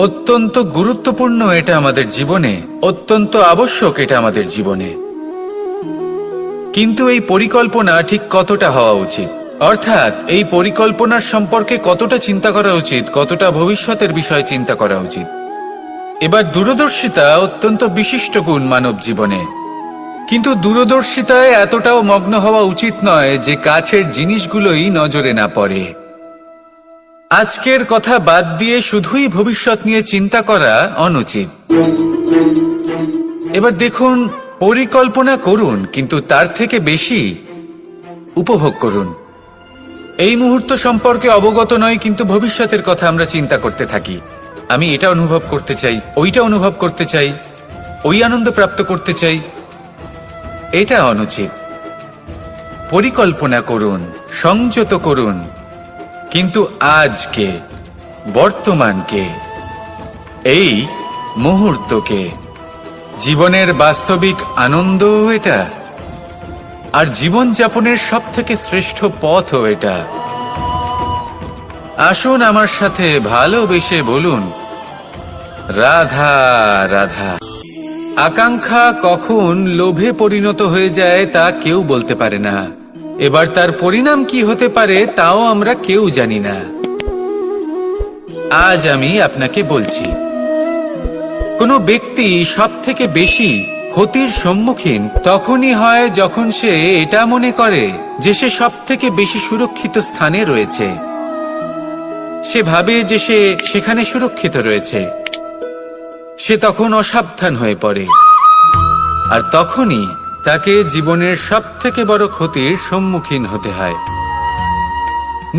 অত্যন্ত গুরুত্বপূর্ণ এটা আমাদের জীবনে, অত্যন্ত আবশ্যক এটা আমাদের জীবনে। কিন্তু এই পরিকল্পনা ঠিক কতটা হওয়া উচিত, অর্থাৎ এই পরিকল্পনার সম্পর্কে কতটা চিন্তা করা উচিত, কতটা ভবিষ্যতের বিষয়ে চিন্তা করা উচিত। এবার দূরদর্শিতা অত্যন্ত বিশিষ্ট গুণ মানব জীবনে, কিন্তু দূরদর্শিতায় এতটাও মগ্ন হওয়া উচিত নয় যে কাছের জিনিসগুলোই নজরে না পড়ে। আজকের কথা বাদ দিয়ে শুধুই ভবিষ্যৎ নিয়ে চিন্তা করা অনুচিত। এবার দেখুন, পরিকল্পনা করুন কিন্তু তার থেকে বেশি উপভোগ করুন। এই মুহূর্ত সম্পর্কে অবগত নয়, কিন্তু ভবিষ্যতের কথা আমরা চিন্তা করতে থাকি। আমি এটা অনুভব করতে চাই, ওইটা অনুভব করতে চাই, ওই আনন্দ প্রাপ্ত করতে চাই। এটা অনুচিত। পরিকল্পনা করুন, সংযত করুন, কিন্তু আজকে, বর্তমানকে, এই মুহূর্তকে, জীবনের বাস্তবিক আনন্দ এটা, আর জীবন যাপনের সব থেকে শ্রেষ্ঠ পথও এটা। আসুন আমার সাথে ভালোবেসে বলুন, রাধা রাধা। আকাঙ্ক্ষা কখন লোভে পরিণত হয়ে যায় তা কেউ বলতে পারে না। এবার তার পরিণাম কি হতে পারে তাও আমরা কেউ জানি না। আজ আমি আপনাকে বলছি, কোনো ব্যক্তি সব থেকে বেশি ক্ষতির সম্মুখীন তখনই হয় যখন সে এটা মনে করে যে সে সব থেকে বেশি সুরক্ষিত স্থানে রয়েছে। সে ভাবে যে সে সেখানে সুরক্ষিত রয়েছে। সে তখন অসাবধান হয়ে পড়ে, আর তখনই তাকে জীবনের সব থেকে বড় ক্ষতির সম্মুখীন হতে হয়।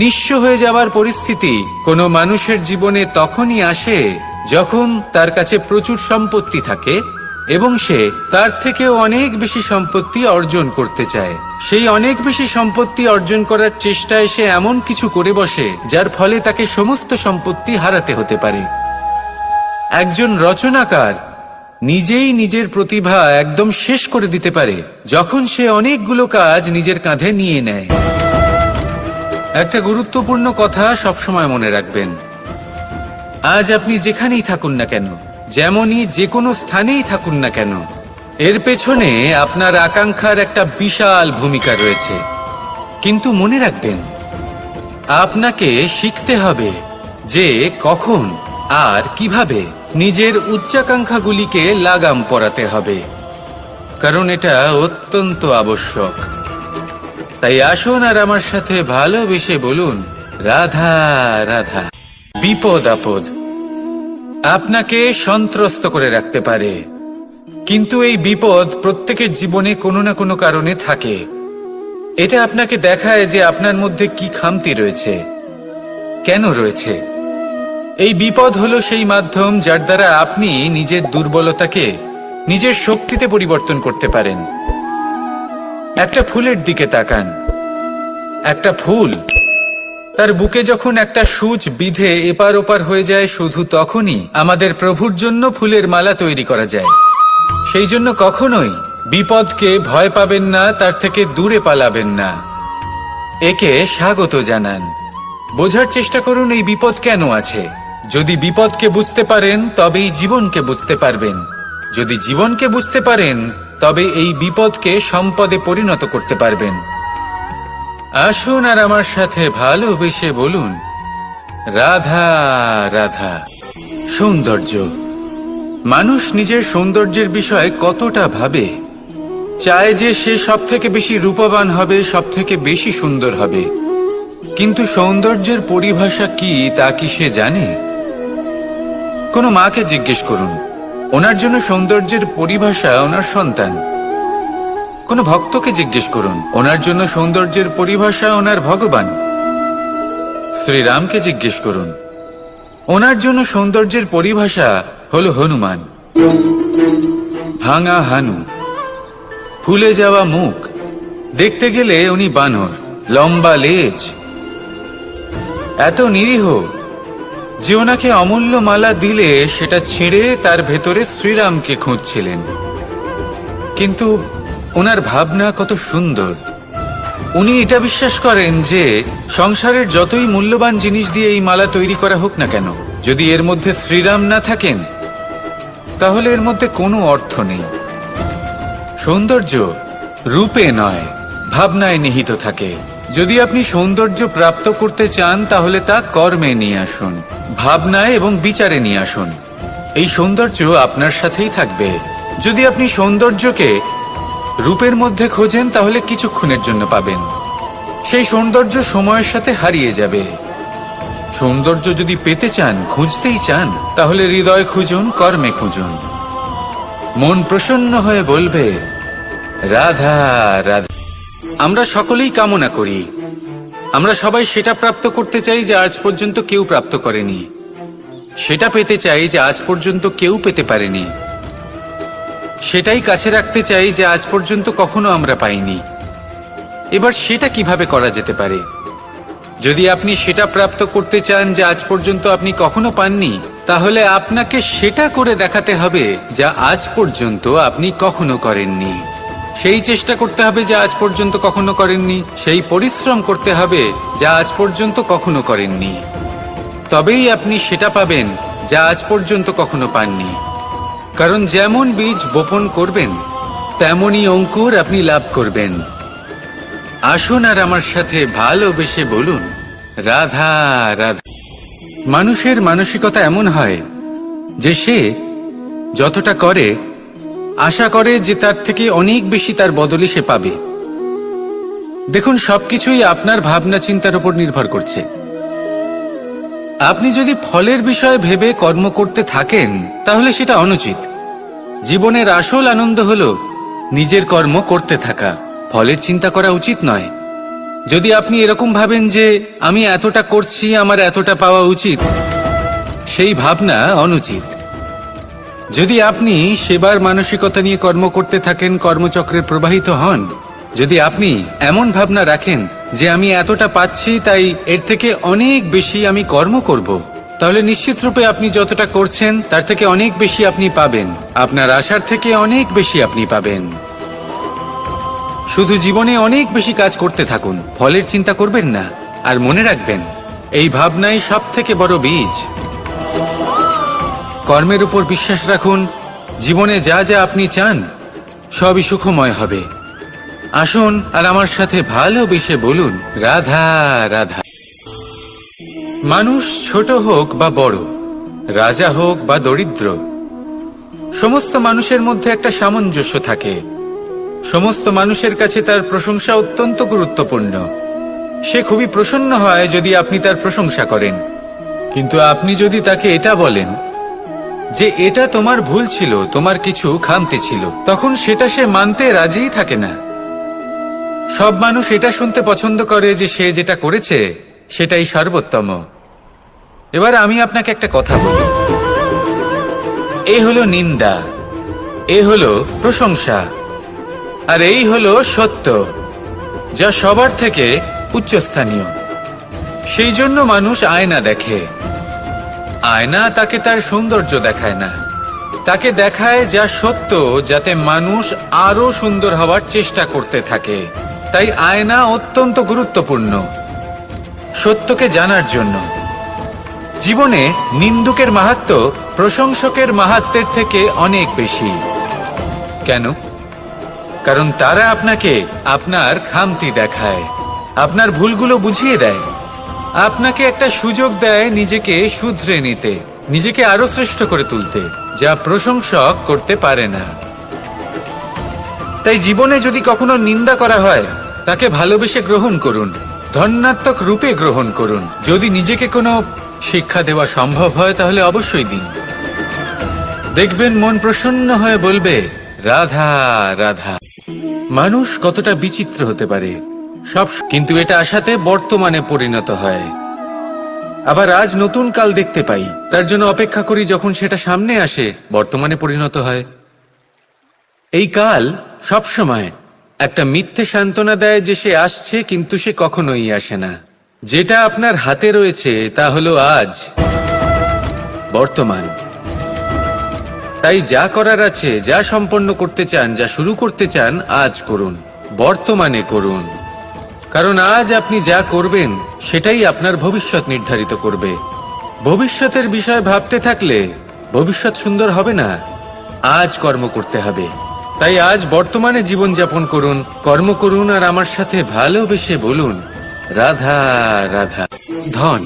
নিঃস্ব হয়ে যাওয়ার পরিস্থিতি কোনো মানুষের জীবনে তখনই আসে যখন তার কাছে প্রচুর সম্পত্তি থাকে এবং সে তার থেকেও অনেক বেশি সম্পত্তি অর্জন করতে চায়। সেই অনেক বেশি সম্পত্তি অর্জন করার চেষ্টায় সে এমন কিছু করে বসে যার ফলে তাকে সমস্ত সম্পত্তি হারাতে হতে পারে। একজন রচনাকার নিজেই নিজের প্রতিভা একদম শেষ করে দিতে পারে যখন সে অনেকগুলো কাজ নিজের কাঁধে নিয়ে নেয়। একটা গুরুত্বপূর্ণ কথা সবসময় মনে রাখবেন, আজ আপনি যেখানেই থাকুন না কেন, যেমনই যে কোনো স্থানেই থাকুন না কেন, এর পেছনে আপনার আকাঙ্ক্ষার একটা বিশাল ভূমিকা রয়েছে। কিন্তু মনে রাখবেন, আপনাকে শিখতে হবে যে কখন আর কিভাবে নিজের উচ্চাকাঙ্ক্ষাগুলিকে লাগাম পরাতে হবে, কারণ এটা অত্যন্ত আবশ্যক। তাই আসুন আর আমার সাথে ভালোবেসে বলুন, রাধা রাধা। বিপদ আপদ আপনাকে সন্ত্রস্ত করে রাখতে পারে, কিন্তু এই বিপদ প্রত্যেকের জীবনে কোনো না কোনো কারণে থাকে। এটা আপনাকে দেখায় যে আপনার মধ্যে কি খামতি রয়েছে, কেন রয়েছে। এই বিপদ হলো সেই মাধ্যম যার দ্বারা আপনি নিজের দুর্বলতাকে নিজের শক্তিতে পরিবর্তন করতে পারেন। একটা ফুলের দিকে তাকান। একটা ফুল, তার বুকে যখন একটা সূচ বিঁধে এপার ওপার হয়ে যায়, শুধু তখনই আমাদের প্রভুর জন্য ফুলের মালা তৈরি করা যায়। সেই জন্য কখনোই বিপদকে ভয় পাবেন না, তার থেকে দূরে পালাবেন না, একে স্বাগত জানান। বোঝার চেষ্টা করুন এই বিপদ কেন আছে। যদি বিপদকে বুঝতে পারেন তবেই জীবনকে বুঝতে পারবেন। যদি জীবনকে বুঝতে পারেন তবে এই বিপদকে সম্পদে পরিণত করতে পারবেন। আসুন আর আমার সাথে ভালোবেসে বলুন, রাধা রাধা। সৌন্দর্য। মানুষ নিজের সৌন্দর্যের বিষয়ে কতটা ভাবে, চায় যে সে সব থেকে বেশি রূপবান হবে, সব থেকে বেশি সুন্দর হবে। কিন্তু সৌন্দর্যের পরিভাষা কি তা কি সে জানে? কোনো মাকে জিজ্ঞেস করুন, ওনার জন্য সৌন্দর্যের পরিভাষা ওনার সন্তান। কোনো ভক্তকে জিজ্ঞেস করুন, ওনার জন্য সৌন্দর্যের পরিভাষা ওনার ভগবান। শ্রীরামকে জিজ্ঞেস করুন, ওনার জন্য সৌন্দর্যের পরিভাষা হলো হনুমান। ভাঙা হানু, ফুলে যাওয়া মুখ, দেখতে গেলে উনি বানর, লম্বা লেজ, এত নিরীহ যে ওনাকে অমূল্য মালা দিলে সেটা ছেড়ে তার ভেতরে শ্রীরামকে খুঁজছিলেন। কিন্তু ওনার ভাবনা কত সুন্দর। উনি এটা বিশ্বাস করেন যে সংসারের যতই মূল্যবান জিনিস দিয়ে এই মালা তৈরি করা হোক না কেন, যদি এর মধ্যে শ্রীরাম না থাকেন তাহলে এর মধ্যে কোনো অর্থ নেই। সৌন্দর্য রূপে নয়, ভাবনায় নিহিত থাকে। যদি আপনি সৌন্দর্য প্রাপ্ত করতে চান তাহলে তা কর্মে নিয়ে আসুন, ভাবনায় এবং বিচারে নিয়ে আসুন। এই সৌন্দর্য আপনার সাথেই থাকবে। যদি আপনি সৌন্দর্যকে রূপের মধ্যে খোঁজেন তাহলে কিছুক্ষণের জন্য পাবেন, সেই সৌন্দর্য সময়ের সাথে হারিয়ে যাবে। সৌন্দর্য যদি পেতে চান, খুঁজতেই চান, তাহলে হৃদয় খুঁজুন, কর্মে খুঁজুন। মন প্রসন্ন হয়ে বলবে রাধা রাধা। আমরা সকলেই কামনা করি, আমরা সবাই সেটা প্রাপ্ত করতে চাই যা আজ পর্যন্ত কেউ প্রাপ্ত করেনি, সেটা পেতে চাই যা আজ পর্যন্ত কেউ পেতে পারেনি, সেটাই কাছে রাখতে চাই যা আজ পর্যন্ত কখনো আমরা পাইনি। এবার সেটা কিভাবে করা যেতে পারে? যদি আপনি সেটা প্রাপ্ত করতে চান যা আজ পর্যন্ত আপনি কখনো পাননি, তাহলে আপনাকে সেটা করে দেখাতে হবে যা আজ পর্যন্ত আপনি কখনো করেননি। সেই চেষ্টা করতে হবে যা আজ পর্যন্ত কখনো করেননি, সেই পরিশ্রম করতে হবে যা আজ পর্যন্ত কখনো করেননি। তবেই আপনি সেটা পাবেন যা আজ পর্যন্ত কখনো পাননি। কারণ যেমন বীজ বপন করবেন তেমনই অঙ্কুর আপনি লাভ করবেন। আসুন আর আমার সাথে ভালোবেসে বলুন রাধা রাধা। মানুষের মানসিকতা এমন হয় যে সে যতটা করে আশা করে যে তার থেকে অনেক বেশি তার বদলে সে পাবে। দেখুন, সবকিছুই আপনার ভাবনা চিন্তার উপর নির্ভর করছে। আপনি যদি ফলের বিষয়ে ভেবে কর্ম করতে থাকেন তাহলে সেটা অনুচিত। জীবনের আসল আনন্দ হলো নিজের কর্ম করতে থাকা, ফলের চিন্তা করা উচিত নয়। যদি আপনি এরকম ভাবেন যে আমি এতটা করছি, আমার এতটা পাওয়া উচিত, সেই ভাবনা অনুচিত। যদি আপনি সেবার মানসিকতা নিয়ে কর্ম করতে থাকেন, কর্মচক্রে প্রবাহিত হন, যদি আপনি এমন ভাবনা রাখেন যে আমি এতটা পাচ্ছি তাই এর থেকে অনেক বেশি আমি কর্ম করব, তাহলে নিশ্চিতরূপে আপনি যতটা করছেন তার থেকে অনেক বেশি আপনি পাবেন, আপনার আশার থেকে অনেক বেশি আপনি পাবেন। শুধু জীবনে অনেক বেশি কাজ করতে থাকুন, ফলের চিন্তা করবেন না। আর মনে রাখবেন, এই ভাবনাই সব থেকে বড় বীজ। কর্মের উপর বিশ্বাস রাখুন, জীবনে যা যা আপনি চান সবই সুখময় হবে। আসুন আর আমার সাথে ভালোবেসে বলুন রাধা রাধা। মানুষ ছোট হোক বা বড়, রাজা হোক বা দরিদ্র, সমস্ত মানুষের মধ্যে একটা সামঞ্জস্য থাকে। সমস্ত মানুষের কাছে তার প্রশংসা অত্যন্ত গুরুত্বপূর্ণ। সে খুবই প্রসন্ন হয় যদি আপনি তার প্রশংসা করেন, কিন্তু আপনি যদি তাকে এটা বলেন যে এটা তোমার ভুল ছিল, তোমার কিছু খামতি ছিল, তখন সেটা সে মানতে রাজিই থাকে না। সব মানুষ এটা শুনতে পছন্দ করে যে সে যেটা করেছে সেটাই সর্বোত্তম। এবার আমি আপনাকে একটা কথা বলি, এ হলো নিন্দা, এ হলো প্রশংসা, আর এই হলো সত্য, যা সবার থেকে উচ্চস্থানীয়। সেই জন্য মানুষ আয়না দেখে। আয়না তাকে তার সৌন্দর্য দেখায় না, তাকে দেখায় যা সত্য, যাতে মানুষ আরো সুন্দর হওয়ার চেষ্টা করতে থাকে। তাই আয়না অত্যন্ত গুরুত্বপূর্ণ সত্যকে জানার জন্য। জীবনে নিন্দুকের মাহাত্ম্য প্রশংসকের মাহাত্ম্যের থেকে অনেক বেশি। কেন? কারণ তারা আপনাকে আপনার খামতি দেখায়, আপনার ভুলগুলো বুঝিয়ে দেয়, আপনাকে একটা সুযোগ দেয় নিজেকে শুধরে নিতে, নিজেকে আরো শ্রেষ্ঠ করে তুলতে, যা প্রশংসক করতে পারে না। তাই জীবনে যদি কখনো নিন্দা করা হয় তাকে ভালোবেসে গ্রহণ করুন, ধন্যাত্মক রূপে গ্রহণ করুন। যদি নিজেকে কোনো শিক্ষা দেওয়া সম্ভব হয় তাহলে অবশ্যই দিন। দেখবেন মন প্রসন্ন হয়ে বলবে রাধা রাধা। মানুষ কতটা বিচিত্র হতে পারে সব, কিন্তু এটা আশাতে বর্তমানে পরিণত হয়। আবার আজ নতুন কাল দেখতে পাই, তার জন্য অপেক্ষা করি যখন সেটা সামনে আসে বর্তমানে পরিণত হয়। এই কাল সবসময় একটা মিথ্যে সান্ত্বনা দেয় যে সে আসছে, কিন্তু সে কখনোই আসে না। যেটা আপনার হাতে রয়েছে তা হলো আজ, বর্তমান। তাই যা করার আছে, যা সম্পন্ন করতে চান, যা শুরু করতে চান, আজ করুন, বর্তমানে করুন। কারণ আজ আপনি যা করবেন সেটাই আপনার ভবিষ্যৎ নির্ধারিত করবে। ভবিষ্যতের বিষয় ভাবতে থাকলে ভবিষ্যৎ সুন্দর হবে না। আজ কর্ম করতে হবে। তাই আজ বর্তমানে জীবন যাপন করুন, কর্ম করুন, আর আমার সাথে ভালোবেসে বলুন রাধা রাধা। ধন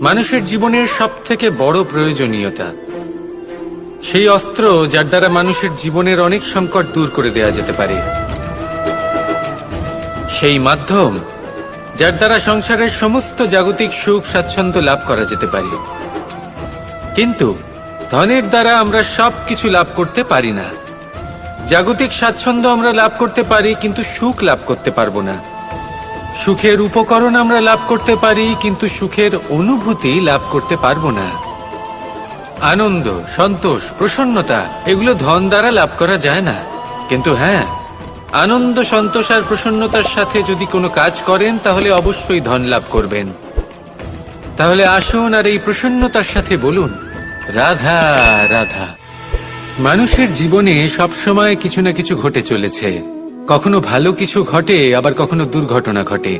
মানুষের জীবনের সবথেকে বড় প্রয়োজনীয়তা, সেই অস্ত্র যার দ্বারা মানুষের জীবনের অনেক সংকট দূর করে দেওয়া যেতে পারে, সেই মাধ্যম যার দ্বারা সংসারের সমস্ত জাগতিক সুখ স্বাচ্ছন্দ্য লাভ করা যেতে পারে। কিন্তু ধনের দ্বারা আমরা সবকিছু লাভ করতে পারি না। জাগতিক স্বাচ্ছন্দ্য আমরা লাভ করতে পারি, কিন্তু সুখ লাভ করতে পারবো না। সুখের উপকরণ আমরা লাভ করতে পারি, কিন্তু সুখের অনুভূতি লাভ করতে পারবো না। আনন্দ, সন্তোষ, প্রসন্নতা এগুলো ধন দ্বারা লাভ করা যায় না। কিন্তু হ্যাঁ, আনন্দ, সন্তোষ আর প্রসন্নতার সাথে যদি কোনো কাজ করেন তাহলে অবশ্যই ধন লাভ করবেন। তাহলে আসুন আর এই প্রসন্নতার সাথে বলুন রাধা রাধা। মানুষের জীবনে সবসময় কিছু না কিছু ঘটে চলেছে। কখনো ভালো কিছু ঘটে, আবার কখনো দুর্ঘটনা ঘটে।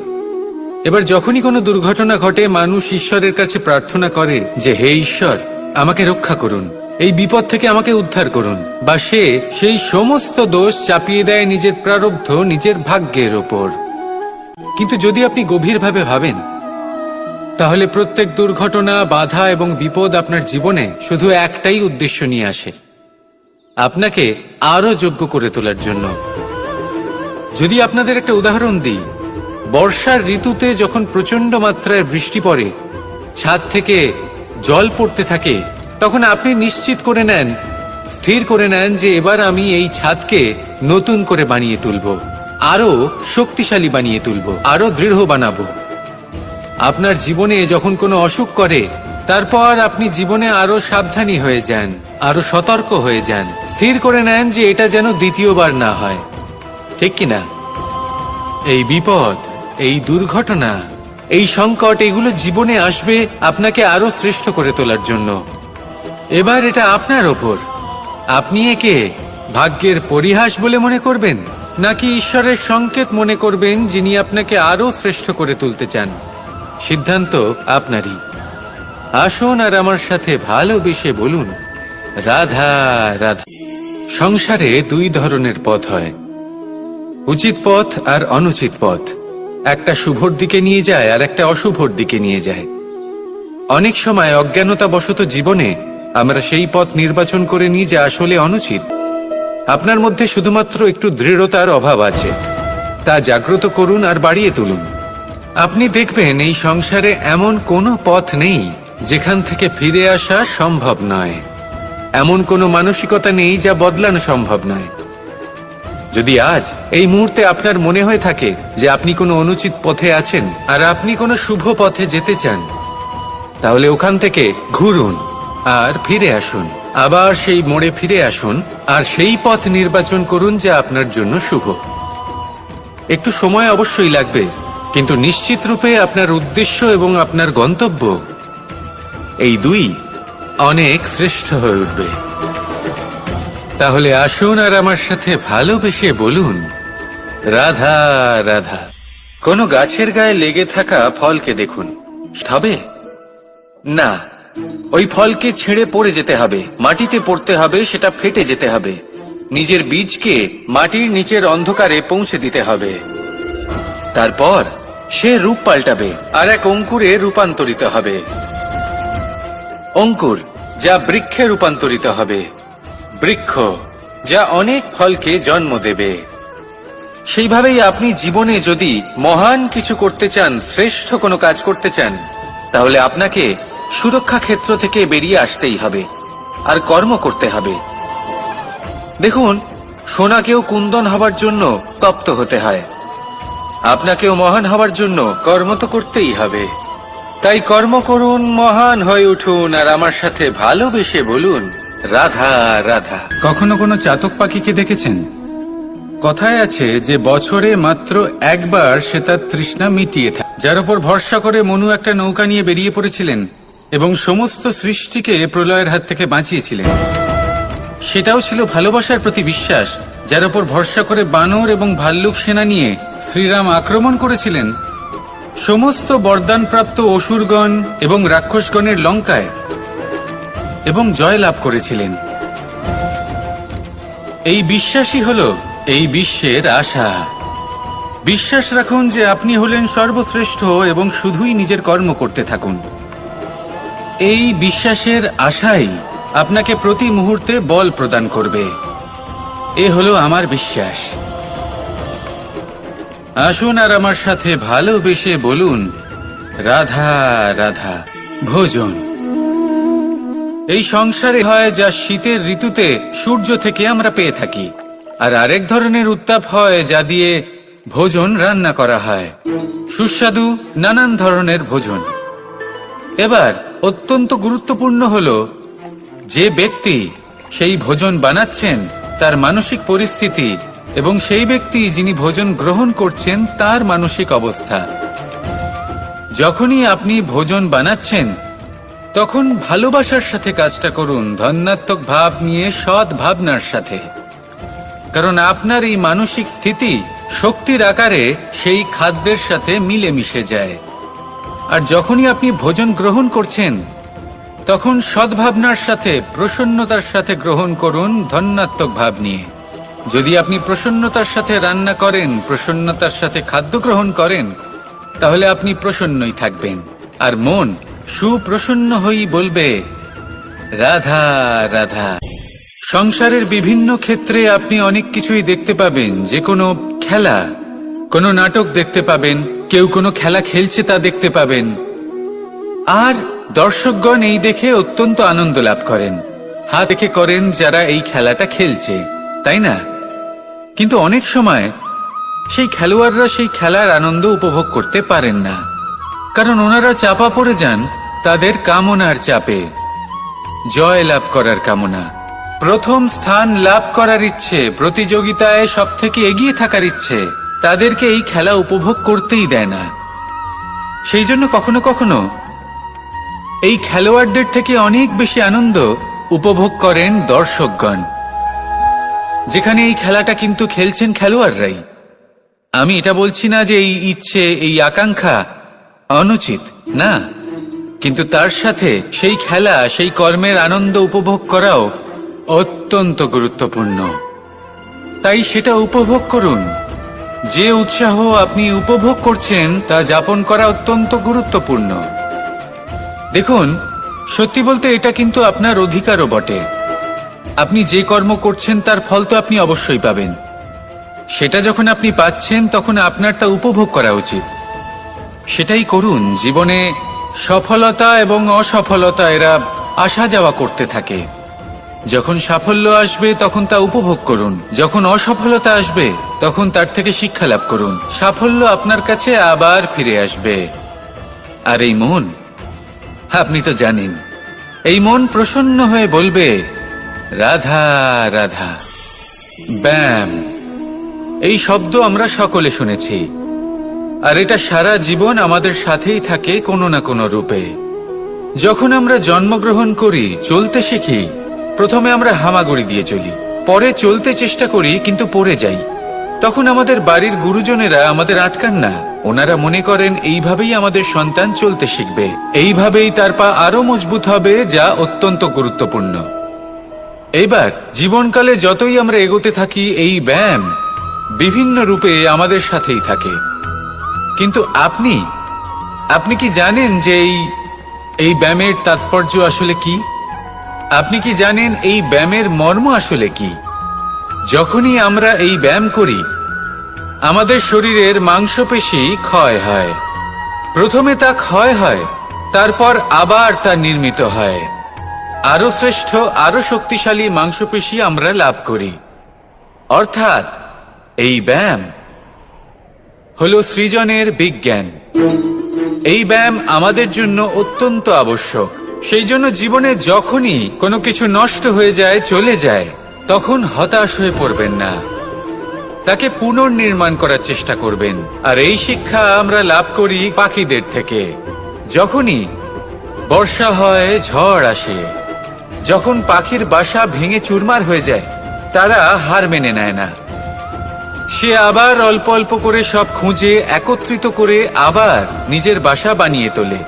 এবার যখনই কোনো দুর্ঘটনা ঘটে, মানুষ ঈশ্বরের কাছে প্রার্থনা করে যে হে ঈশ্বর, আমাকে রক্ষা করুন, এই বিপদ থেকে আমাকে উদ্ধার করুন। বা সে সেই সমস্ত দোষ চাপিয়ে দেয় নিজের প্রারব্ধ, নিজের ভাগ্যের ওপর। কিন্তু যদি আপনি গভীরভাবে ভাবেন, তাহলে প্রত্যেক দুর্ঘটনা, বাধা এবং বিপদ আপনার জীবনে শুধু একটাই উদ্দেশ্য নিয়ে আসে, আপনাকে আরো যোগ্য করে তোলার জন্য। যদি আপনাদের একটা উদাহরণ দিই, বর্ষার ঋতুতে যখন প্রচন্ড মাত্রায় বৃষ্টি পড়ে, ছাদ থেকে জল পড়তে থাকে, তখন আপনি নিশ্চিত করে নেন, স্থির করে নেন যে এবার আমি এই ছাদকে নতুন করে বানিয়ে তুলব, আরো শক্তিশালী বানিয়ে তুলব, আরো দৃঢ় বানাবো। আপনার জীবনে যখন কোনো অসুখ করে, তারপর আপনি জীবনে আরো সাবধানী হয়ে যান, আরো সতর্ক হয়ে যান, স্থির করে নেন যে এটা যেন দ্বিতীয়বার না হয়। ঠিক কিনা? এই বিপদ, এই দুর্ঘটনা, এই সংকট, এগুলো জীবনে আসবে আপনাকে আরো শ্রেষ্ঠ করে তোলার জন্য। এবার এটা আপনার ওপর। আপনি একে ভাগ্যের পরিহাস বলে মনে করবেন, নাকি ঈশ্বরের সংকেত মনে করবেন, যিনি আপনাকে আরো শ্রেষ্ঠ করে তুলতে চান। সিদ্ধান্ত আপনারই। আসুন আর আমার সাথে ভালোবেসে বলুন রাধা রাধা। সংসারে দুই ধরনের পথ হয়, উচিত পথ আর অনুচিত পথ। একটা শুভর দিকে নিয়ে যায় আর একটা অশুভর দিকে নিয়ে যায়। অনেক সময় অজ্ঞানতাবশত জীবনে আমরা সেই পথ নির্বাচন করে নিই যা আসলে অনুচিত। আপনার মধ্যে শুধুমাত্র একটু দৃঢ়তার অভাব আছে, তা জাগ্রত করুন আর বাড়িয়ে তুলুন। আপনি দেখবেন এই সংসারে এমন কোনো পথ নেই যেখান থেকে ফিরে আসা সম্ভব নয়। এমন কোনো মানসিকতা নেই যা বদলানো সম্ভব নয়। যদি আজ এই মুহূর্তে আপনার মনে হয়ে থাকে যে আপনি কোনো অনুচিত পথে আছেন আর আপনি কোনো শুভ পথে যেতে চান, তাহলে ওখান থেকে ঘুরুন আর ফিরে আসুন, আবার সেই মোড়ে ফিরে আসুন আর সেই পথ নির্বাচন করুন যা আপনার জন্য শুভ। একটু সময় অবশ্যই লাগবে, কিন্তু নিশ্চিত রূপে আপনার উদ্দেশ্য এবং আপনার গন্তব্য এই দুই অনেক শ্রেষ্ঠ হয়ে উঠবে। তাহলে আসুন আর আমার সাথে ভালোবেসে বলুন রাধা রাধা। কোনো গাছের গায়ে লেগে থাকা ফলকে দেখুন, হবে না, ওই ফলকে ছেড়ে পড়ে যেতে হবে, মাটিতে পড়তে হবে, সেটা ফেটে যেতে হবে, নিজের বীজকে মাটির নিচের অন্ধকারে পৌঁছে দিতে হবে। তারপর সে রূপ পাল্টাবে আর এক অঙ্কুরে রূপান্তরিত হবে। অঙ্কুর যা বৃক্ষে রূপান্তরিত হবে, বৃক্ষ যা অনেক ফলকে জন্ম দেবে। সেইভাবেই আপনি জীবনে যদি মহান কিছু করতে চান, শ্রেষ্ঠ কোনো কাজ করতে চান, তাহলে আপনাকে সুরক্ষা ক্ষেত্র থেকে বেরিয়ে আসতেই হবে আর কর্ম করতে হবে। দেখুন, সোনাকেও কুন্দন হবার জন্য তপ্ত হতে হয়, আপনাকেও মহান হবার জন্য কর্ম তো করতেই হবে। তাই কর্ম করুন, মহান হয়ে উঠুন আর আমার সাথে ভালোবেসে বলুন রাধা রাধা। কখনো কোনো চাতক পাখিকে দেখেছেন? কথায় আছে যে বছরে মাত্র একবার সে তার তৃষ্ণা মিটিয়ে থাকে, যার উপর ভরসা করে মনু একটা নৌকা নিয়ে বেরিয়ে পড়েছিলেন এবং সমস্ত সৃষ্টিকে প্রলয়ের হাত থেকে বাঁচিয়েছিলেন। সেটাও ছিল ভালোবাসার প্রতি বিশ্বাস, যার উপর ভরসা করে বানর এবং ভাল্লুক সেনা নিয়ে শ্রীরাম আক্রমণ করেছিলেন সমস্ত বরদানপ্রাপ্ত অসুরগণ এবং রাক্ষসগণের লঙ্কায় এবং জয় লাভ করেছিলেন। এই বিশ্বাসই হল এই বিশ্বের আশা। বিশ্বাস রাখুন যে আপনি হলেন সর্বশ্রেষ্ঠ এবং শুধুই নিজের কর্ম করতে থাকুন। এই বিশ্বাসের আশাই আপনাকে প্রতি মুহূর্তে বল প্রদান করবে। এ হলো আমার বিশ্বাস। আসুন আর আমার সাথে ভালোবেসে বলুন, রাধা রাধা। ভোজন এই সংসারে হয় যা শীতের ঋতুতে সূর্য থেকে আমরা পেয়ে থাকি, আর আরেক ধরনের উত্তাপ হয় যা দিয়ে ভোজন রান্না করা হয়, সুস্বাদু নানান ধরনের ভোজন। এবার অত্যন্ত গুরুত্বপূর্ণ হলো যে ব্যক্তি সেই ভোজন বানাচ্ছেন তার মানসিক পরিস্থিতি এবং সেই ব্যক্তি যিনি ভোজন গ্রহণ করছেন তার মানসিক অবস্থা। যখনই আপনি ভোজন বানাচ্ছেন তখন ভালোবাসার সাথে কাজটা করুন, ধন্যাত্মক ভাব নিয়ে, সৎ ভাবনার সাথে, কারণ আপনার এই মানসিক স্থিতি শক্তির আকারে সেই খাদ্যের সাথে মিলে মিশে যায়। আর যখনই আপনি ভোজন গ্রহণ করছেন তখন সদ্ভাবনার সাথে, প্রসন্নতার সাথে গ্রহণ করুন, ধন্যাত্মক ভাব নিয়ে। যদি আপনি প্রসন্নতার সাথে রান্না করেন, প্রসন্নতার সাথে খাদ্য গ্রহণ করেন, তাহলে আপনি প্রসন্নই থাকবেন, আর মন সুপ্রসন্ন হয়েই বলবে, রাধা রাধা। সংসারের বিভিন্ন ক্ষেত্রে আপনি অনেক কিছুই দেখতে পাবেন, যে কোনো খেলা, কোনো নাটক দেখতে পাবেন, কেউ কোনো খেলা খেলছে তা দেখতে পাবেন, আর দর্শকগণ এই দেখে অত্যন্ত আনন্দ লাভ করেন। হাত দেখে করেন যারা এই খেলাটা খেলছে, তাই না? কিন্তু অনেক সময় সেই খেলোয়াড়রা সেই খেলার আনন্দ উপভোগ করতে পারেন না, কারণ ওনারা চাপা পড়ে যান তাদের কামনার চাপে। জয় লাভ করার কামনা, প্রথম স্থান লাভ করার ইচ্ছে, প্রতিযোগিতায় সব থেকে এগিয়ে থাকার ইচ্ছে তাদেরকে এই খেলা উপভোগ করতেই দেয় না। সেই জন্য কখনো কখনো এই খেলোয়াড়দের থেকে অনেক বেশি আনন্দ উপভোগ করেন দর্শকগণ, যেখানে এই খেলাটা কিন্তু খেলছেন খেলোয়াড়রাই। আমি এটা বলছি না যে এই ইচ্ছে, এই আকাঙ্ক্ষা অনুচিত না, কিন্তু তার সাথে সেই খেলা, সেই কর্মের আনন্দ উপভোগ করাও অত্যন্ত গুরুত্বপূর্ণ। তাই সেটা উপভোগ করুন। যে উৎসাহ আপনি উপভোগ করছেন তা যাপন করা অত্যন্ত গুরুত্বপূর্ণ। দেখুন, সত্যি বলতে এটা কিন্তু আপনার অধিকারও বটে। আপনি যে কর্ম করছেন তার ফল তো আপনি অবশ্যই পাবেন। সেটা যখন আপনি পাচ্ছেন তখন আপনার তা উপভোগ করা উচিত। সেটাই করুন। জীবনে সফলতা এবং অসফলতা এরা আসা যাওয়া করতে থাকে। যখন সাফল্য আসবে তখন তা উপভোগ করুন, যখন অসফলতা আসবে তখন তার থেকে শিক্ষা লাভ করুন। সাফল্য আপনার কাছে আবার ফিরে আসবে। আর এই মন, আপনি তো জানেন, এই মন প্রসন্ন হয়ে বলবে, রাধা রাধা। ব্যায়াম, এই শব্দ আমরা সকলে শুনেছি, আর এটা সারা জীবন আমাদের সাথেই থাকে কোনো না কোনো রূপে। যখন আমরা জন্মগ্রহণ করি, চলতে শিখি, প্রথমে আমরা হামাগুড়ি দিয়ে চলি, পরে চলতে চেষ্টা করি কিন্তু পড়ে যাই। তখন আমাদের বাড়ির গুরুজনেরা আমাদের আটকান না। ওনারা মনে করেন এইভাবেই আমাদের সন্তান চলতে শিখবে, এইভাবেই তার পা আরো মজবুত হবে, যা অত্যন্ত গুরুত্বপূর্ণ। এইবার জীবনকালে যতই আমরা এগোতে থাকি, এই ব্যায়াম বিভিন্ন রূপে আমাদের সাথেই থাকে। কিন্তু আপনি কি জানেন যে এই ব্যায়ামের তাৎপর্য আসলে কি? আপনি কি জানেন এই ব্যায়ামের মর্ম আসলে কি? যখনই আমরা এই ব্যায়াম করি, আমাদের শরীরের মাংসপেশি ক্ষয় হয়। প্রথমে তা ক্ষয় হয়, তারপর আবার তা নির্মিত হয়। আরো শ্রেষ্ঠ, আরো শক্তিশালী মাংসপেশি আমরা লাভ করি। অর্থাৎ এই ব্যায়াম হলো সৃজনের বিজ্ঞান। এই ব্যায়াম আমাদের জন্য অত্যন্ত আবশ্যক। সেই জন্য জীবনে যখনই কোনো কিছু নষ্ট হয়ে যায়, চলে যায়, তখন হতাশ হয়ে পড়বেন না, তাকে পুনর্নির্মাণ করার চেষ্টা করবেন। আর এই শিক্ষা আমরা লাভ করি পাখিদের থেকে। যখনই বর্ষা হয়, ঝড় আসে, যখন পাখির বাসা ভেঙে চুরমার হয়ে যায়, তারা হার মেনে নেয় না। সে আবার অল্প অল্প করে সব খুঁজে একত্রিত করে আবার নিজের বাসা বানিয়ে তোলে,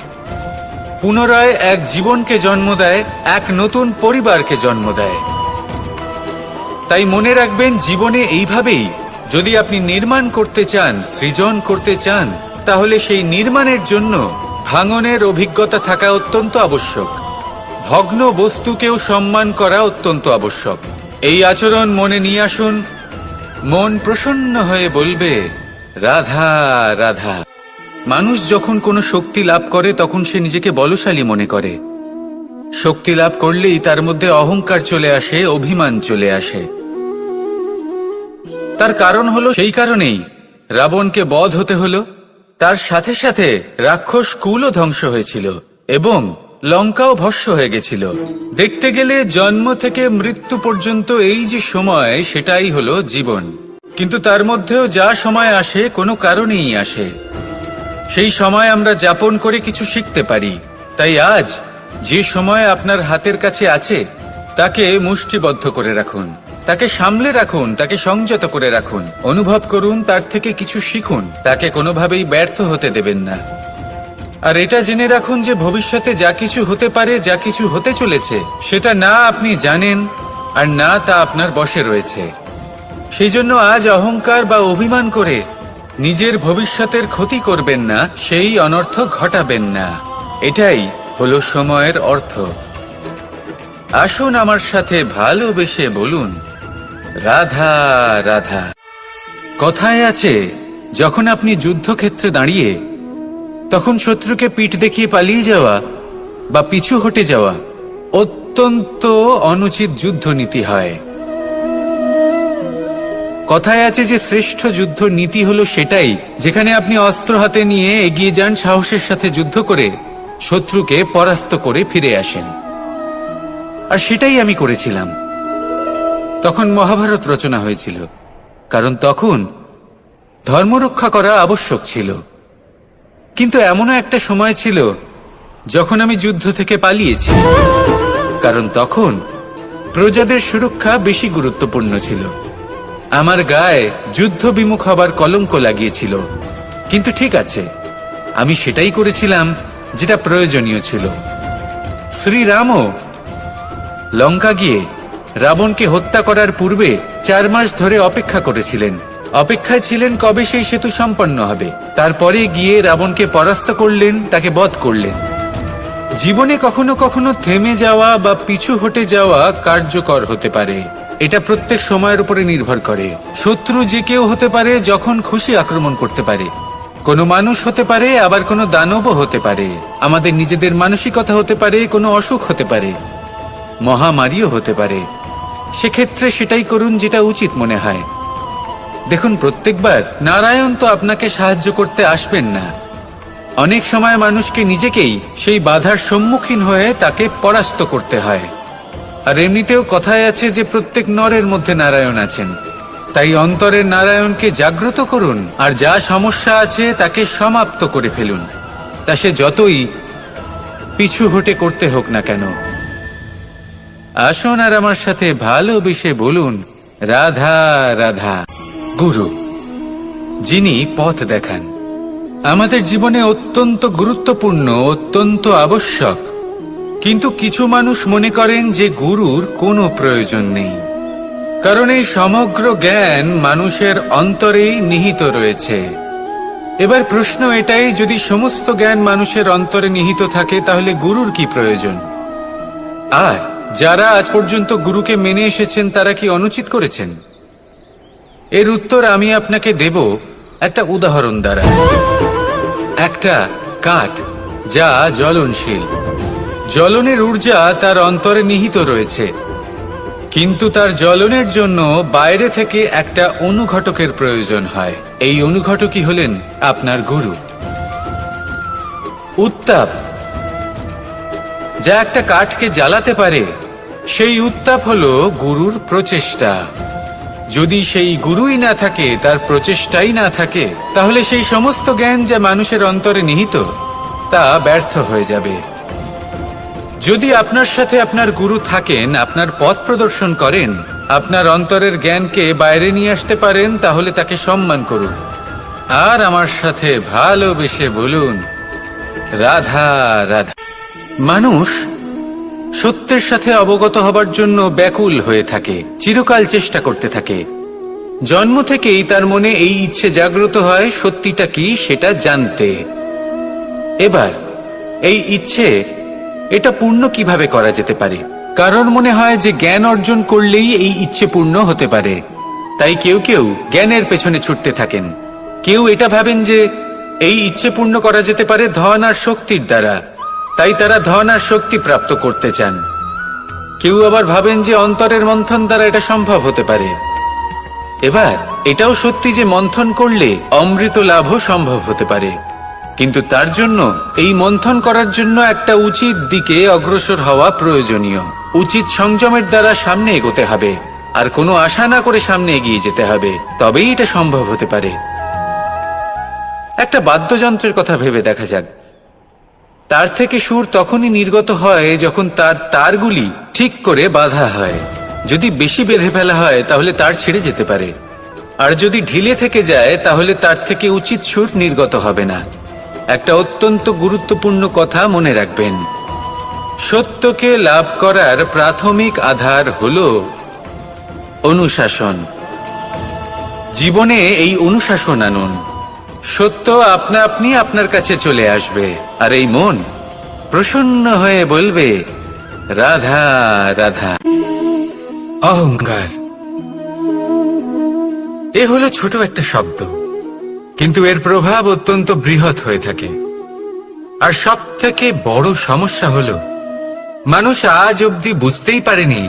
পুনরায় এক জীবনকে জন্ম দেয়, এক নতুন পরিবারকে জন্ম দেয়। তাই মনে রাখবেন, জীবনে এইভাবেই যদি আপনি নির্মাণ করতে চান, সৃজন করতে চান, তাহলে সেই নির্মাণের জন্য ভাঙনের অভিজ্ঞতা থাকা অত্যন্ত আবশ্যক। ভগ্ন বস্তুকেও সম্মান করা অত্যন্ত আবশ্যক। এই আচরণ মনে নিয়ে আসুন, মন প্রসন্ন হয়ে বলবে রাধা রাধা। মানুষ যখন কোনো শক্তি লাভ করে তখন সে নিজেকে বলশালী মনে করে। শক্তি লাভ করলেই তার মধ্যে অহংকার চলে আসে, অভিমান চলে আসে। তার কারণ হলো, সেই কারণেই রাবণকে বধ হতে হলো। তার সাথে সাথে রাক্ষস কুলও ধ্বংস হয়েছিল এবং লঙ্কাও ভস্ম হয়ে গেছিল। দেখতে গেলে জন্ম থেকে মৃত্যু পর্যন্ত এই যে সময়, সেটাই হলো জীবন। কিন্তু তার মধ্যেও যা সময় আসে কোনো কারণেই আসে। সেই সময় আমরা যাপন করে কিছু শিখতে পারি। তাই আজ যে সময় আপনার হাতের কাছে আছে তাকে মুষ্টিবদ্ধ করে রাখুন, তাকে সামলে রাখুন, তাকে সংযত করে রাখুন, অনুভব করুন, তার থেকে কিছু শিখুন, তাকে কোনোভাবেই ব্যর্থ হতে দেবেন না। আর এটা জেনে রাখুন যে ভবিষ্যতে যা কিছু হতে পারে, যা কিছু হতে চলেছে, সেটা না আপনি জানেন আর না তা আপনার বশে রয়েছে। সেই জন্য আজ অহংকার বা অভিমান করে নিজের ভবিষ্যতের ক্ষতি করবেন না, সেই অনর্থ ঘটাবেন না। এটাই হলো সময়ের অর্থ। আসুন আমার সাথে ভালোবেসে বলুন রাধা রাধা। কথায় আছে, যখন আপনি যুদ্ধক্ষেত্রে দাঁড়িয়ে তখন শত্রুকে পিঠ দেখিয়ে পালিয়ে যাওয়া বা পিছু হটে যাওয়া অত্যন্ত অনুচিত যুদ্ধনীতি হয়। কথায় আছে যে শ্রেষ্ঠ যুদ্ধ নীতি হলো সেটাই যেখানে আপনি অস্ত্র হাতে নিয়ে এগিয়ে যান, সাহসের সাথে যুদ্ধ করে শত্রুকে পরাস্ত করে ফিরে আসেন। আর সেটাই আমি করেছিলাম। তখন মহাভারত রচনা হয়েছিল, কারণ তখন ধর্মরক্ষা করা আবশ্যক ছিল। কিন্তু এমনও একটা সময় ছিল যখন আমি যুদ্ধ থেকে পালিয়েছি, কারণ তখন প্রজাদের সুরক্ষা বেশি গুরুত্বপূর্ণ ছিল। আমার গায়ে যুদ্ধ বিমুখ হবার কলঙ্ক লাগিয়েছিল। কিন্তু ঠিক আছে, আমি সেটাই করেছিলাম যেটা প্রয়োজনীয় ছিল। শ্রীরামও লঙ্কা গিয়ে রাবণকে হত্যা করার পূর্বে 4 মাস ধরে অপেক্ষা করেছিলেন। অপেক্ষায় ছিলেন কবে সেই সেতু সম্পন্ন হবে। তারপরে গিয়ে রাবণকে পরাস্ত করলেন, তাকে বধ করলেন। জীবনে কখনো কখনো থেমে যাওয়া বা পিছু হটে যাওয়া কার্যকর হতে পারে। এটা প্রত্যেক সময়ের উপরে নির্ভর করে। শত্রু যে কেউ হতে পারে, যখন খুশি আক্রমণ করতে পারে। কোনো মানুষ হতে পারে, আবার কোনো দানবও হতে পারে। আমাদের নিজেদের মানসিকতা হতে পারে, কোনো অসুখ হতে পারে, মহামারীও হতে পারে। সেক্ষেত্রে সেটাই করুন যেটা উচিত মনে হয়। দেখুন, প্রত্যেকবার নারায়ণ তো আপনাকে সাহায্য করতে আসবেন না। অনেক সময় মানুষকে নিজেকেই সেই বাধার সম্মুখীন হয়ে তাকে পরাস্ত করতে হয়। আর এমনিতেও কথায় আছে যে প্রত্যেক নরের মধ্যে নারায়ণ আছেন। তাই অন্তরের নারায়ণকে জাগ্রত করুন, আর যা সমস্যা আছে তাকে সমাপ্ত করে ফেলুন, তা সে যতই পিছু হটে করতে হোক না কেন। আসুন আর আমার সাথে ভালোবেসে বলুন রাধা রাধা। গুরু, যিনি পথ দেখান, আমাদের জীবনে অত্যন্ত গুরুত্বপূর্ণ, অত্যন্ত আবশ্যক। কিন্তু কিছু মানুষ মনে করেন যে গুরুর কোনো প্রয়োজন নেই, কারণ এই সমগ্র জ্ঞান মানুষের অন্তরেই নিহিত রয়েছে। এবার প্রশ্ন এটাই, যদি সমস্ত জ্ঞান মানুষের অন্তরে নিহিত থাকে তাহলে গুরুর কি প্রয়োজন? আর যারা আজ পর্যন্ত গুরুকে মেনে এসেছেন তারা কি অনুচিত করেছেন? এর উত্তর আমি আপনাকে দেব একটা উদাহরণ দ্বারা। একটা কাঠ যা জ্বলনশীল, জ্বলনের ঊর্জা তার অন্তরে নিহিত রয়েছে, কিন্তু তার জ্বলনের জন্য বাইরে থেকে একটা অনুঘটকের প্রয়োজন হয়। এই অনুঘটকই হলেন আপনার গুরু। উত্তাপ যা একটা কাঠকে জ্বালাতে পারে, সেই উত্তাপ হলো গুরুর প্রচেষ্টা। যদি সেই গুরুই না থাকে, তার প্রচেষ্টাই না থাকে, তাহলে সেই সমস্ত জ্ঞান যা মানুষের অন্তরে নিহিত তা ব্যর্থ হয়ে যাবে। যদি আপনার সাথে আপনার গুরু থাকেন, আপনার পথ প্রদর্শন করেন, আপনার অন্তরের জ্ঞানকে বাইরে নিয়ে আসতে পারেন, তাহলে তাকে সম্মান করুন আর আমার সাথে ভালোবেসে বলুন, রাধা রাধা। মানুষ সত্যের সাথে অবগত হবার জন্য ব্যাকুল হয়ে থাকে, চিরকাল চেষ্টা করতে থাকে। জন্ম থেকেই তার মনে এই ইচ্ছে জাগ্রত হয় সত্যিটা কি সেটা জানতে। এবার এই ইচ্ছে এটা পূর্ণ কিভাবে করা যেতে পারে? কারণ মনে হয় যে জ্ঞান অর্জন করলেই এই ইচ্ছে পূর্ণ হতে পারে, তাই কেউ কেউ জ্ঞানের পেছনে ছুটতে থাকেন। কেউ এটা ভাবেন যে এই ইচ্ছে পূর্ণ করা যেতে পারে ধন আর শক্তির দ্বারা, তাই তারা ধন আর শক্তি প্রাপ্ত করতে চান। কেউ আবার ভাবেন যে অন্তরের মন্থন দ্বারা এটা সম্ভব হতে পারে। এবার এটাও সত্যি যে মন্থন করলে অমৃত লাভও সম্ভব হতে পারে, কিন্তু তার জন্য এই মন্থন করার জন্য একটা উচিত দিকে অগ্রসর হওয়া প্রয়োজনীয়। উচিত সংযমের দ্বারা সামনে এগোতে হবে, আর কোনো আশা না করে সামনে এগিয়ে যেতে হবে, তবেই এটা সম্ভব হতে পারে। একটা বাদ্যযন্ত্রের কথা ভেবে দেখা যাক। তার থেকে সুর তখনই নির্গত হয় যখন তার তারগুলি ঠিক করে বাঁধা হয়। যদি বেশি বেঁধে ফেলা হয় তাহলে তার ছিঁড়ে যেতে পারে, আর যদি ঢিলে থেকে যায় তাহলে তার থেকে উচিত সুর নির্গত হবে না। একটা অত্যন্ত গুরুত্বপূর্ণ কথা মনে রাখবেন, সত্যকে লাভ করার প্রাথমিক আধার হল অনুশাসন। জীবনে এই অনুশাসন আনুন, সত্য আপনা আপনি আপনার কাছে চলে আসবে, আর এই মন প্রসন্ন হয়ে বলবে, রাধা রাধা। অহংকার এ হলো ছোট একটা শব্দ, কিন্তু এর প্রভাব অত্যন্ত বৃহৎ হয়ে থাকে। আর সব থেকে বড় সমস্যা হলো মানুষ আজ অবধি বুঝতেই পারেনি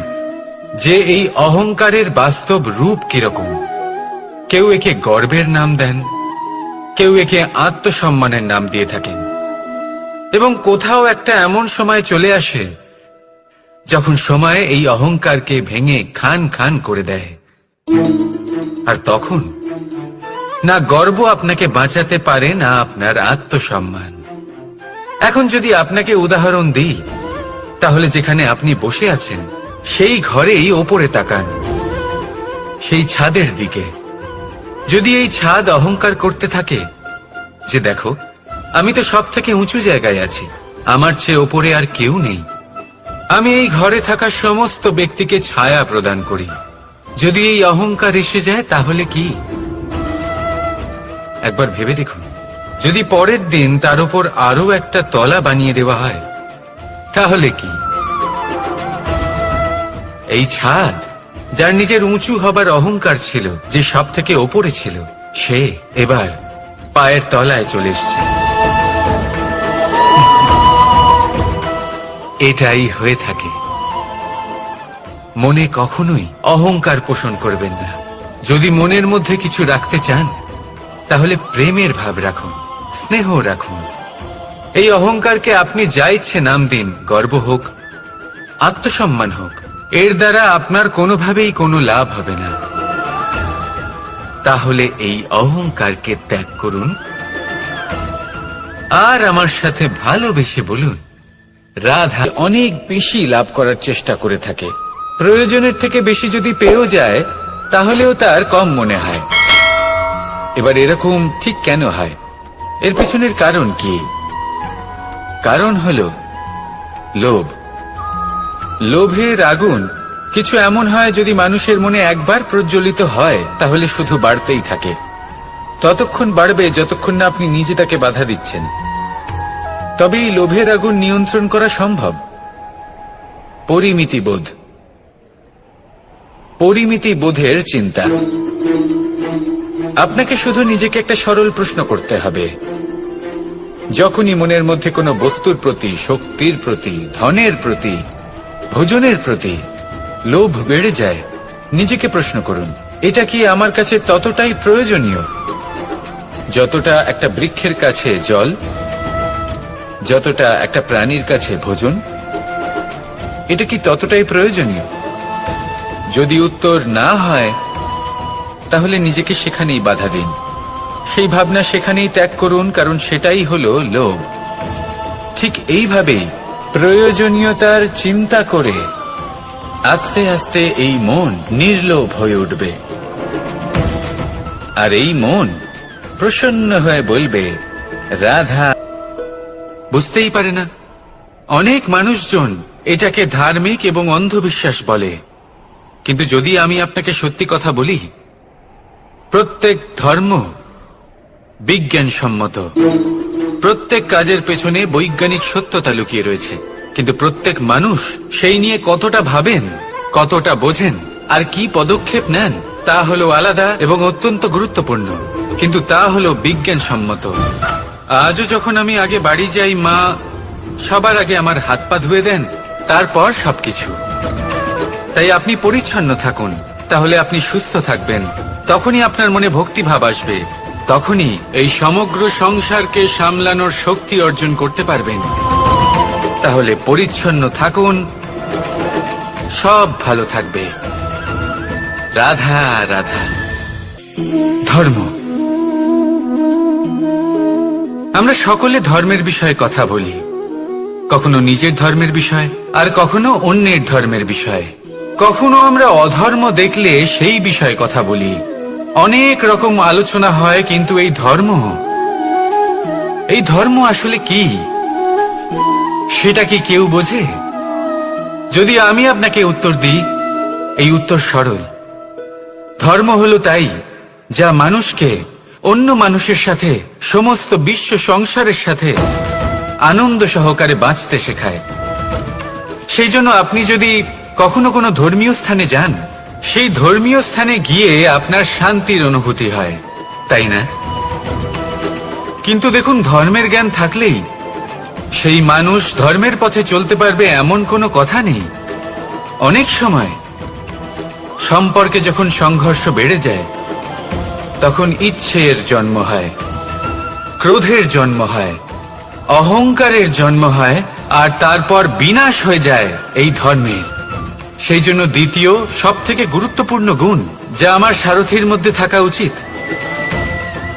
যে এই অহংকারের বাস্তব রূপ কিরকম। কেউ একে গর্বের নাম দেন, কেউ একে আত্মসম্মানের নাম দিয়ে থাকেন, এবং কোথাও একটা এমন সময় চলে আসে যখন সময় এই অহংকারকে ভেঙে খান খান করে দেয়। আর তখন না গর্ব আপনাকে বাঁচাতে পারে, না আপনার আত্মসম্মান। এখন যদি আপনাকে উদাহরণ দিই, তাহলে যেখানে আপনি বসে আছেন সেই ঘরেই ওপরে তাকান, সেই ছাদের দিকে। যদি এই ছাদ অহংকার করতে থাকে যে দেখো, আমি তো সব থেকে উঁচু জায়গায় আছি, আমার চেয়ে ওপরে আর কেউ নেই, আমি এই ঘরে থাকা সমস্ত ব্যক্তিকে ছায়া প্রদান করি, যদি এই অহংকার এসে যায় তাহলে কি? একবার ভেবে দেখুন, যদি পরের দিন তার উপর আরো একটা তলা বানিয়ে দেওয়া হয় তাহলে কি? এই ছাদ যার নিজের উঁচু হবার অহংকার ছিল, যে সব থেকে ওপরে ছিল, সে এবার পায়ের তলায় চলে এসছে। এটাই হয়ে থাকে। মনে কখনোই অহংকার পোষণ করবেন না। যদি মনের মধ্যে কিছু রাখতে চান তাহলে প্রেমের ভাব রাখুন, স্নেহ রাখুন। এই অহংকারকে আপনি যা ইচ্ছে নাম দিন, গর্ব হোক, আত্মসম্মান হোক, এর দ্বারা আপনার কোনোভাবেই কোনো লাভ হবে না। তাহলে এই অহংকারকে ত্যাগ করুন আর আমার সাথে ভালোবেসে বলুন, রাধা। অনেক বেশি লাভ করার চেষ্টা করে থাকে, প্রয়োজনের থেকে বেশি যদি পেয়েও যায় তাহলেও তার কম মনে হয়। এবার এরকম ঠিক কেন হয়? এর পিছনের কারণ কি? কারণ হলো লোভ। লোভের আগুন কিছু এমন হয়, যদি মানুষের মনে একবার প্রজ্বলিত হয় তাহলে শুধু বাড়তেই থাকে। ততক্ষণ বাড়বে যতক্ষণ না আপনি নিজে তাকে বাধা দিচ্ছেন। তবে এই লোভের আগুন নিয়ন্ত্রণ করা সম্ভব। পরিমিতিবোধ, পরিমিতিবোধের চিন্তা। আপনাকে শুধু নিজেকে একটা সরল প্রশ্ন করতে হবে। যখনই মনের মধ্যে কোনো বস্তুর প্রতি, শক্তির প্রতি, ধনের প্রতি, ভোজনের প্রতি লোভ বেড়ে যায়, নিজেকে প্রশ্ন করুন, এটা কি আমার কাছে ততটাই প্রয়োজনীয় যতটা একটা বৃক্ষের কাছে জল, যতটা একটা প্রাণীর কাছে ভোজন? এটা কি ততটাই প্রয়োজনীয়? যদি উত্তর না হয় তাহলে নিজেকে সেখানেই বাধা দিন, সেই ভাবনা সেখানেই ত্যাগ করুন, কারণ সেটাই হলো লোভ। ঠিক এইভাবেই প্রয়োজনীয়তার চিন্তা করে আস্তে আস্তে এই মন নির্লোভ হয়ে উঠবে, আর এই মন প্রসন্ন হয়ে বলবে রাধা। বুঝতেই পারে না। অনেক মানুষজন এটাকে ধার্মিক এবং অন্ধবিশ্বাস বলে, কিন্তু যদি আমি আপনাকে সত্যি কথা বলি, প্রত্যেক ধর্ম বিজ্ঞানসম্মত। প্রত্যেক কাজের পেছনে বৈজ্ঞানিক সত্যতা লুকিয়ে রয়েছে, কিন্তু প্রত্যেক মানুষ সেই নিয়ে কতটা ভাবেন, কতটা বোঝেন আর কি পদক্ষেপ নেন তা হলো আলাদা এবং অত্যন্ত গুরুত্বপূর্ণ, কিন্তু তা হলো বিজ্ঞানসম্মত। আজও যখন আমি আগে বাড়ি যাই, মা সবার আগে আমার হাত পা ধুয়ে দেন, তারপর সবকিছু। তাই আপনি পরিচ্ছন্ন থাকুন, তাহলে আপনি সুস্থ থাকবেন। তখনই আপনার মনে ভক্তিভাব আসবে, তখনই এই সমগ্র সংসারকে সামলানোর শক্তি অর্জন করতে পারবেন। তাহলে পরিচ্ছন্ন থাকুন, সব ভালো থাকবে। রাধা রাধা। ধর্ম। আমরা সকলে ধর্মের বিষয়ে কথা বলি, কখনো নিজের ধর্মের বিষয়, আর কখনো অন্যের ধর্মের বিষয়। কখনো আমরা অধর্ম দেখলে সেই বিষয়ে কথা বলি। অনেক রকম আলোচনা হয়, কিন্তু এই ধর্ম আসলে কি, সেটা কি কেউ বোঝে? যদি আমি আপনাকে উত্তর দিই, এই উত্তর সরল। ধর্ম হলো তাই যা মানুষকে অন্য মানুষের সাথে, সমস্ত বিশ্ব সংসারের সাথে আনন্দ সহকারে বাঁচতে শেখায়। সেই জন্য আপনি যদি কখনো কোনো ধর্মীয় স্থানে যান, সেই ধর্মীয় স্থানে গিয়ে আপনার শান্তির অনুভূতি হয়, তাই না? কিন্তু দেখুন, ধর্মের জ্ঞান থাকলেই সেই মানুষ ধর্মের পথে চলতে পারবে এমন কোনো কথা নেই। অনেক সময় সম্পর্কে যখন সংঘর্ষ বেড়ে যায়, তখন ইচ্ছের জন্ম হয়, ক্রোধের জন্ম হয়, অহংকারের জন্ম হয়, আর তারপর বিনাশ হয়ে যায় এই ধর্মের। সেই জন্য দ্বিতীয় সবথেকে গুরুত্বপূর্ণ গুণ যা আমার সারথীর মধ্যে থাকা উচিত,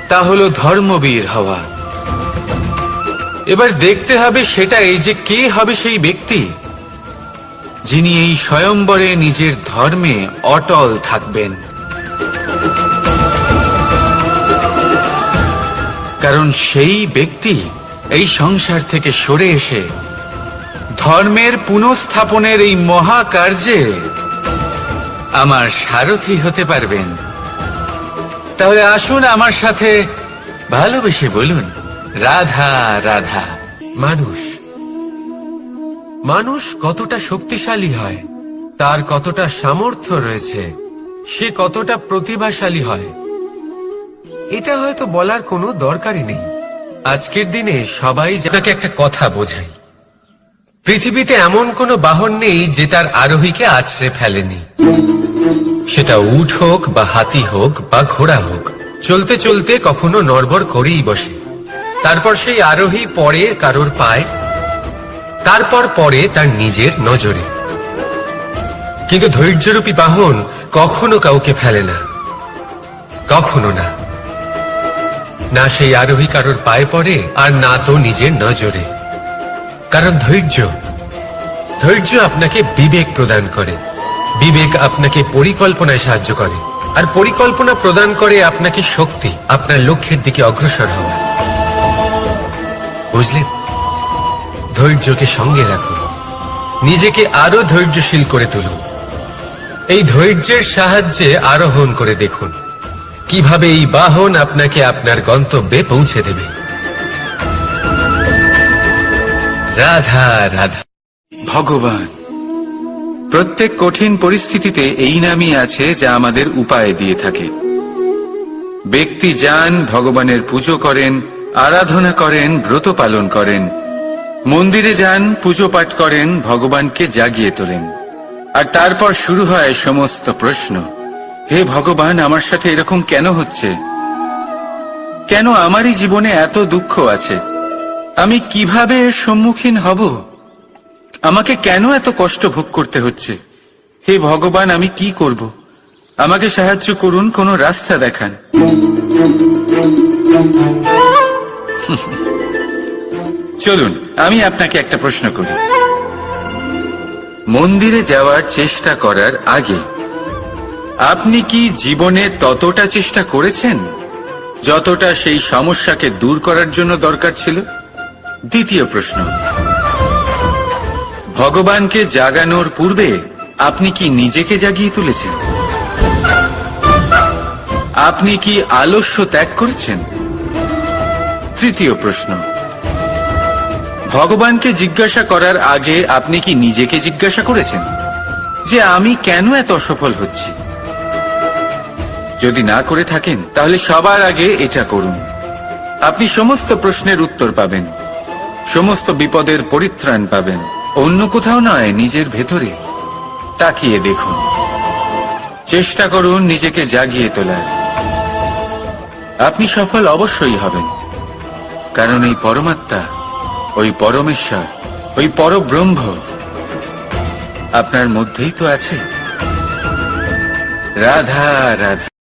তা হলো ধর্মবীর হওয়া। এবার দেখতে হবে সেটা এই যে কে হবে সেই ব্যক্তি যিনি এই স্বয়ম্বরে নিজের ধর্মে অটল থাকবেন। কারণ সেই ব্যক্তি এই সংসার থেকে সরে এসে ধর্মের পুনঃস্থাপনের এই মহাকার্যে আমার সারথি হতে পারবেন। তাহলে আসুন আমার সাথে ভালোবেসে বলুন রাধা রাধা। মানুষ কতটা শক্তিশালী হয়, তার কতটা সামর্থ্য রয়েছে, সে কতটা প্রতিভাশালী হয়, এটা হয়তো বলার কোনো দরকারই নেই। আজকের দিনে সবাই আপনাকে একটা কথা বোঝাই, পৃথিবীতে এমন কোনো বাহন নেই যে তার আরোহীকে আছড়ে ফেলেনি। সেটা উট হোক বা হাতি হোক বা ঘোড়া হোক, চলতে চলতে কখনো নড়বড় করেই বসে। তারপর সেই আরোহী পড়ে কারোর পায়, তারপর পড়ে তার নিজের নজরে। কিন্তু ধৈর্যরূপী বাহন কখনো কাউকে ফেলে না, কখনো না। না সেই আরোহী কারোর পায়ে পড়ে, আর না তো নিজের নজরে। কারণ ধৈর্য আপনাকে বিবেক প্রদান করে, বিবেক আপনাকে পরিকল্পনায় সাহায্য করে, আর পরিকল্পনা প্রদান করে আপনাকে শক্তি, আপনার লক্ষ্যের দিকে অগ্রসর হওয়া। বুঝলেন? ধৈর্যকে সঙ্গে রাখুন, নিজেকে আরো ধৈর্যশীল করে তুলুন। এই ধৈর্যের সাহায্যে আরোহণ করে দেখুন কিভাবে এই বাহন আপনাকে আপনার গন্তব্যে পৌঁছে দেবে। রাধা রাধা। ভগবান। প্রত্যেক কঠিন পরিস্থিতিতে এই নামই আছে যা আমাদের উপায় দিয়ে থাকে। ব্যক্তি যান, ভগবানের পুজো করেন, আরাধনা করেন, ব্রত পালন করেন, মন্দিরে যান, পুজো পাঠ করেন, ভগবানকে জাগিয়ে তোলেন, আর তারপর শুরু হয় সমস্ত প্রশ্ন। হে ভগবান, আমার সাথে এরকম কেন হচ্ছে? কেন আমারই জীবনে এত দুঃখ আছে? আমি কিভাবে এর সম্মুখীন হব? আমাকে কেন এত কষ্ট ভোগ করতে হচ্ছে? হে ভগবান, আমি কি করব? আমাকে সাহায্য করুন, কোনো রাস্তা দেখান। চলুন আমি আপনাকে একটা প্রশ্ন করি। মন্দিরে যাওয়ার চেষ্টা করার আগে আপনি কি জীবনে ততটা চেষ্টা করেছেন যতটা সেই সমস্যাকে দূর করার জন্য দরকার ছিল? দ্বিতীয় প্রশ্ন, ভগবানকে জাগানোর পূর্বে আপনি কি নিজেকে জাগিয়ে তুলেছেন? আপনি কি আলস্য ত্যাগ করেছেন? তৃতীয় প্রশ্ন, ভগবানকে জিজ্ঞাসা করার আগে আপনি কি নিজেকে জিজ্ঞাসা করেছেন যে আমি কেন এত অসফল হচ্ছি? যদি না করে থাকেন তাহলে সবার আগে এটা করুন। আপনি সমস্ত প্রশ্নের উত্তর পাবেন, সমস্ত বিপদের পরিত্রাণ পাবেন। অন্য কোথাও নয়, নিজের ভেতরে তাকিয়ে দেখুন। চেষ্টা করুন নিজেকে জাগিয়ে তোলার। আপনি সফল অবশ্যই হবেন, কারণ এই পরমাত্মা, ওই পরমেশ্বর, ওই পরব্রহ্ম আপনার মধ্যেই তো আছে। রাধা রাধা।